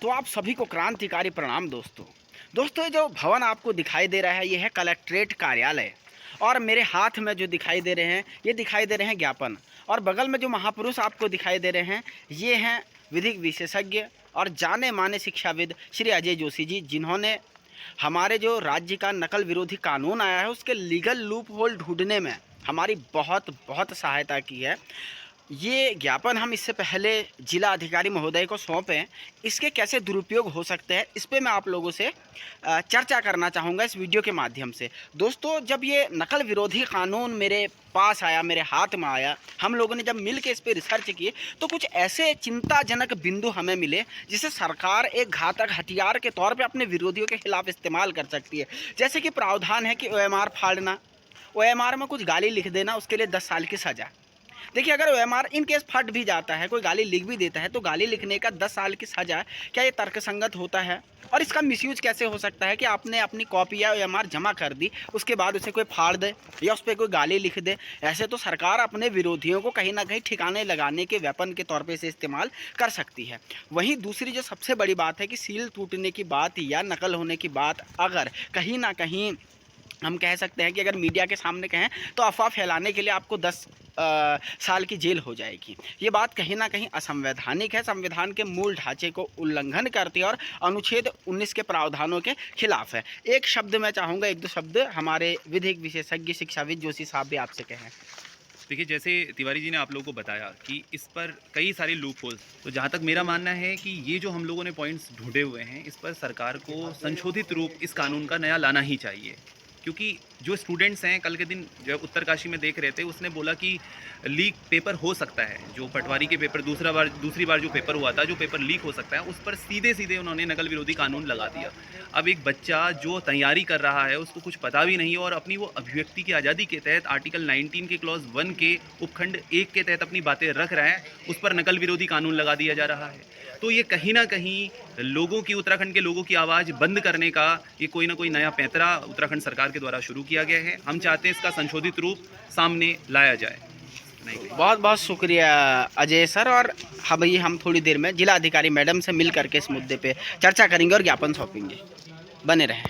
तो आप सभी को क्रांतिकारी प्रणाम दोस्तों ये जो भवन आपको दिखाई दे रहा है ये है कलेक्ट्रेट कार्यालय। और मेरे हाथ में जो दिखाई दे रहे हैं ये दिखाई दे रहे हैं ज्ञापन। और बगल में जो महापुरुष आपको दिखाई दे रहे हैं ये हैं विधिक विशेषज्ञ और जाने माने शिक्षाविद श्री अजय जोशी जी, जिन्होंने हमारे जो राज्य का नकल विरोधी कानून आया है उसके लीगल लूप होल ढूंढने में हमारी बहुत सहायता की है। ये ज्ञापन हम इससे पहले जिला अधिकारी महोदय को सौंपें, इसके कैसे दुरुपयोग हो सकते हैं इस पे मैं आप लोगों से चर्चा करना चाहूँगा इस वीडियो के माध्यम से। दोस्तों, जब ये नकल विरोधी कानून मेरे पास आया, मेरे हाथ में आया, हम लोगों ने जब मिल के इस पर रिसर्च किए तो कुछ ऐसे चिंताजनक बिंदु हमें मिले जिसे सरकार एक घातक हथियार के तौर पर अपने विरोधियों के खिलाफ इस्तेमाल कर सकती है। जैसे कि प्रावधान है कि OMR फाड़ना, OMR में कुछ गाली लिख देना, उसके लिए 10 साल की सज़ा। देखिए, अगर OMR इन केस फट भी जाता है, कोई गाली लिख भी देता है, तो गाली लिखने का 10 साल की सज़ा, क्या ये तर्कसंगत होता है? और इसका मिसयूज कैसे हो सकता है कि आपने अपनी कॉपी या OMR जमा कर दी, उसके बाद उसे कोई फाड़ दे या उस पर कोई गाली लिख दे। ऐसे तो सरकार अपने विरोधियों को कहीं ना कहीं ठिकाने लगाने के वेपन के तौर पर इसे इस्तेमाल कर सकती है। वहीं दूसरी जो सबसे बड़ी बात है कि सील टूटने की बात या नकल होने की बात अगर कहीं ना कहीं हम कह सकते हैं कि अगर मीडिया के सामने कहें तो अफवाह फैलाने के लिए आपको 10 साल की जेल हो जाएगी। ये बात कहीं ना कहीं असंवैधानिक है, संविधान के मूल ढांचे को उल्लंघन करती है और अनुच्छेद 19 के प्रावधानों के खिलाफ है। एक शब्द मैं चाहूँगा, 1-2 शब्द हमारे विधिक विशेषज्ञ शिक्षाविद जोशी साहब भी आपसे कहें। देखिए, जैसे तिवारी जी ने आप लोगों को बताया कि इस पर कई सारे लूप होल्स, तो जहाँ तक मेरा मानना है कि ये जो हम लोगों ने पॉइंट्स ढूंढे हुए हैं इस पर सरकार को संशोधित रूप इस कानून का नया लाना ही चाहिए। क्योंकि जो स्टूडेंट्स हैं, कल के दिन जो उत्तरकाशी में देख रहे थे, उसने बोला कि लीक पेपर हो सकता है, जो पटवारी के पेपर दूसरी बार जो पेपर हुआ था, जो पेपर लीक हो सकता है, उस पर सीधे उन्होंने नकल विरोधी कानून लगा दिया। अब एक बच्चा जो तैयारी कर रहा है उसको कुछ पता भी नहीं और अपनी वो अभिव्यक्ति की आज़ादी के तहत आर्टिकल 19 के क्लॉज 1 के उपखंड 1 के तहत अपनी बातें रख रहा है, उस पर नकल विरोधी कानून लगा दिया जा रहा है। तो ये कहीं ना कहीं लोगों की, उत्तराखंड के लोगों की आवाज़ बंद करने का ये कोई ना कोई नया पैंतरा उत्तराखंड सरकार के द्वारा शुरू किया गया है। हम चाहते हैं इसका संशोधित रूप सामने लाया जाए। बहुत शुक्रिया अजय सर। और हम थोड़ी देर में जिला अधिकारी मैडम से मिल करके इस मुद्दे पे चर्चा करेंगे और ज्ञापन सौंपेंगे। बने रहें।